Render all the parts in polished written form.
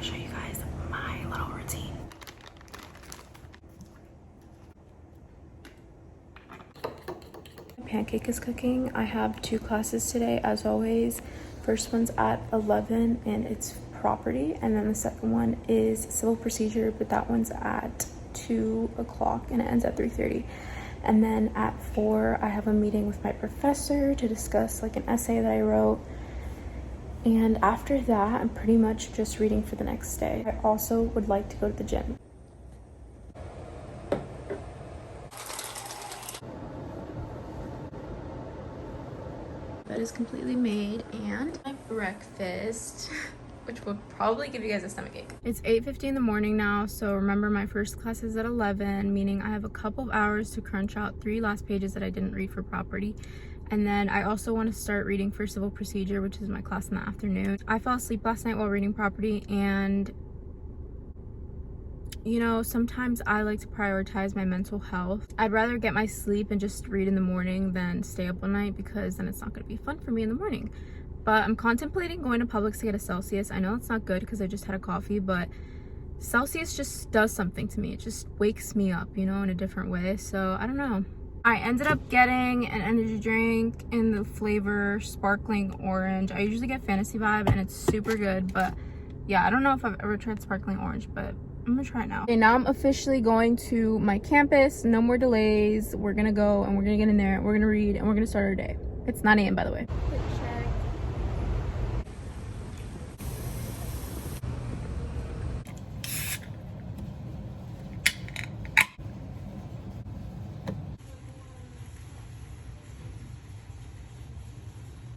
show you guys my little routine. Pancake is cooking. I have 2 classes today, as always. First one's at 11 and it's property, and then the second one is civil procedure, but that one's at 2 o'clock and it ends at 3:30. And then at 4 I have a meeting with my professor to discuss like an essay that I wrote. And after that, I'm pretty much just reading for the next day. I also would like to go to the gym. Bed is completely made, and my breakfast, which will probably give you guys a stomachache. It's 8:50 in the morning now, so remember my first class is at 11, meaning I have a couple of hours to crunch out 3 last pages that I didn't read for property. And then I also want to start reading for civil procedure, which is my class in the afternoon. I fell asleep last night while reading property, and you know, sometimes I like to prioritize my mental health. I'd rather get my sleep and just read in the morning than stay up all night, because then it's not going to be fun for me in the morning. But I'm contemplating going to Publix to get a Celsius. I know it's not good because I just had a coffee, but Celsius just does something to me. It just wakes me up, you know, in a different way. So I don't know. I ended up getting an energy drink in the flavor sparkling orange. I usually get Fantasy Vibe and it's super good, but yeah, I don't know if I've ever tried sparkling orange, but I'm gonna try it now. Okay, now I'm officially going to my campus. No more delays. We're gonna go and we're gonna get in there. We're gonna read and we're gonna start our day. It's 9 a.m. by the way.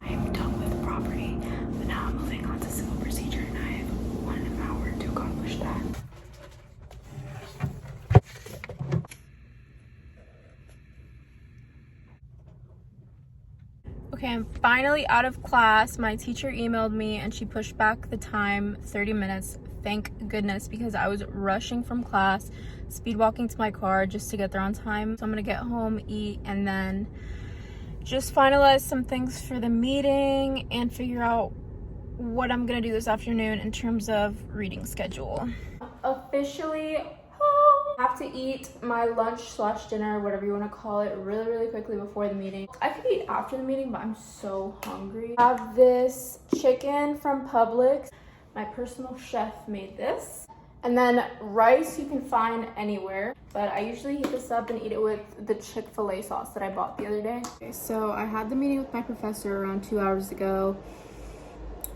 I'm done with property, but now I'm moving on to civil procedure, and I have 1 hour to accomplish that. Okay, I'm finally out of class. My teacher emailed me and she pushed back the time 30 minutes. Thank goodness, because I was rushing from class, speed walking to my car just to get there on time. So I'm gonna get home, eat, and then just finalize some things for the meeting and figure out what I'm gonna do this afternoon in terms of reading schedule. Officially have to eat my lunch slash dinner, whatever you want to call it, really quickly before the meeting. I could eat after the meeting, but I'm so hungry. I have this chicken from Publix. My personal chef made this. And then rice you can find anywhere, but I usually heat this up and eat it with the Chick-fil-A sauce that I bought the other day. Okay, so I had the meeting with my professor around 2 hours ago.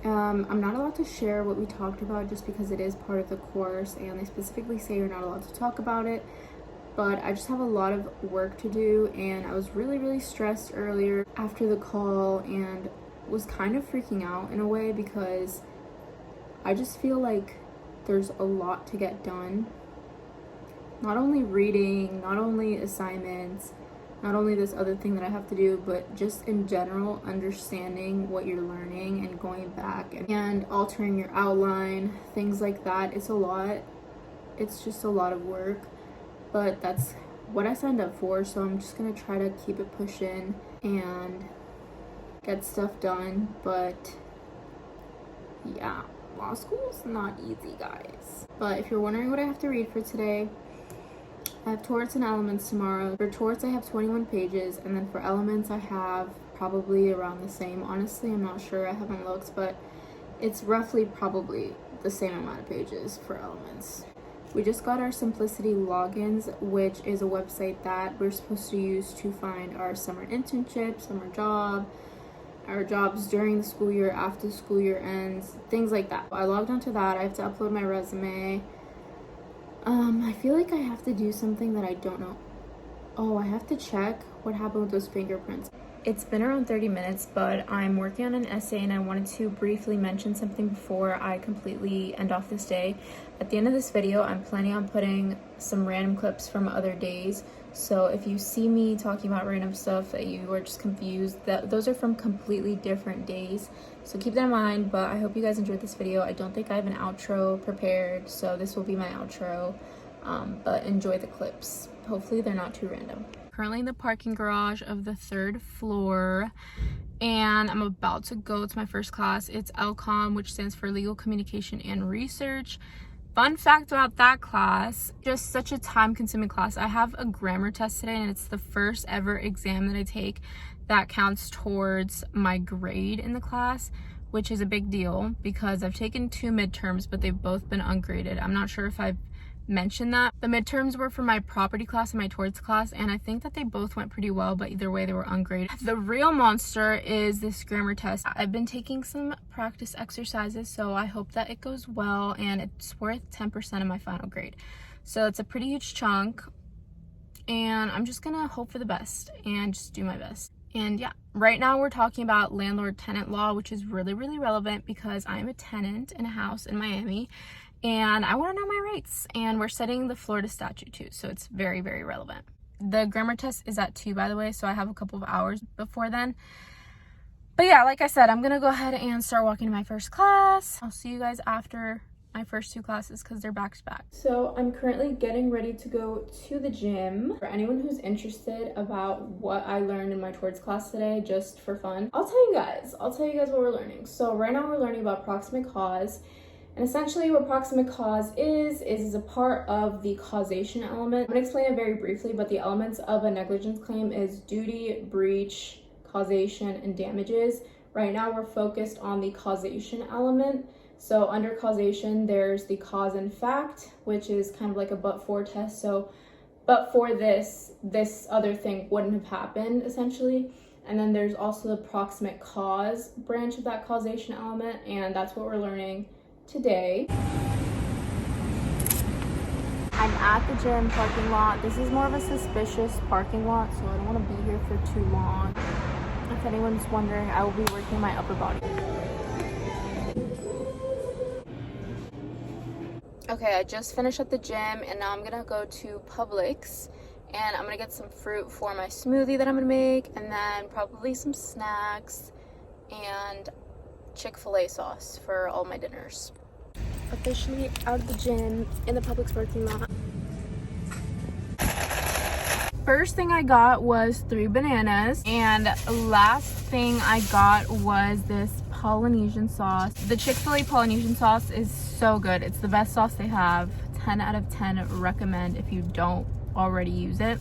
I'm not allowed to share what we talked about just because it is part of the course and they specifically say you're not allowed to talk about it, but I just have a lot of work to do, and I was really stressed earlier after the call and was kind of freaking out in a way because I just feel like there's a lot to get done. Not only reading, not only assignments, not only this other thing that I have to do, but just in general understanding what you're learning and going back and altering your outline, things like that. It's a lot. It's just a lot of work, but that's what I signed up for, so I'm just gonna try to keep it pushing and get stuff done. But yeah, law school's not easy, guys. But if you're wondering what I have to read for today, I have torts and elements tomorrow. For torts, I have 21 pages, and then for elements, I have probably around the same. Honestly, I'm not sure. I haven't looked, but it's roughly probably the same amount of pages for elements. We just got our Simplicity logins, which is a website that we're supposed to use to find our summer internship, summer job, our jobs during the school year, after the school year ends, things like that. I logged onto that. I have to upload my resume. I feel like I have to do something that I don't know. Oh, I have to check what happened with those fingerprints. It's been around 30 minutes, but I'm working on an essay and I wanted to briefly mention something before I completely end off this day. At the end of this video, I'm planning on putting some random clips from other days. So if you see me talking about random stuff that you are just confused, those are from completely different days. So keep that in mind, but I hope you guys enjoyed this video. I don't think I have an outro prepared, so this will be my outro. But enjoy the clips. Hopefully they're not too random. Currently in the parking garage of the 3rd floor, and I'm about to go to my first class. It's LCOM, which stands for Legal Communication and Research. Fun fact about that class, just such a time-consuming class. I have a grammar test today, and it's the first ever exam that I take that counts towards my grade in the class, which is a big deal because I've taken 2 midterms, but they've both been ungraded. I'm not sure if I've mentioned that. The midterms were for my property class and my torts class, and I think that they both went pretty well, but either way they were ungraded. The real monster is this grammar test. I've been taking some practice exercises, so I hope that it goes well, and it's worth 10% of my final grade. So it's a pretty huge chunk, and I'm just gonna hope for the best and just do my best. And yeah, right now we're talking about landlord-tenant law, which is really, really relevant because I'm a tenant in a house in Miami and I want to know my rights. And we're studying the Florida statute too, so it's very, very relevant. The grammar test is at 2, by the way, so I have a couple of hours before then. But yeah, like I said, I'm going to go ahead and start walking to my first class. I'll see you guys after my first 2 classes because they're back to back. So I'm currently getting ready to go to the gym. For anyone who's interested about what I learned in my torts class today, just for fun, I'll tell you guys what we're learning. So right now we're learning about proximate cause. And essentially what proximate cause is a part of the causation element. I'm gonna explain it very briefly, but the elements of a negligence claim is duty, breach, causation, and damages. Right now we're focused on the causation element. So under causation, there's the cause and fact, which is kind of like a but-for test. So, but for this other thing wouldn't have happened, essentially. And then there's also the proximate cause branch of that causation element, and that's what we're learning today. I'm at the gym parking lot. This is more of a suspicious parking lot, so I don't want to be here for too long. If anyone's wondering, I will be working my upper body. Okay, I just finished at the gym and now I'm gonna go to Publix and I'm gonna get some fruit for my smoothie that I'm gonna make, and then probably some snacks and Chick-fil-A sauce for all my dinners. Officially out of the gym in the Publix parking lot. First thing I got was 3 bananas, and last thing I got was this Polynesian sauce. The Chick-fil-A Polynesian sauce is so good. It's the best sauce they have. 10 out of 10 recommend if you don't already use it.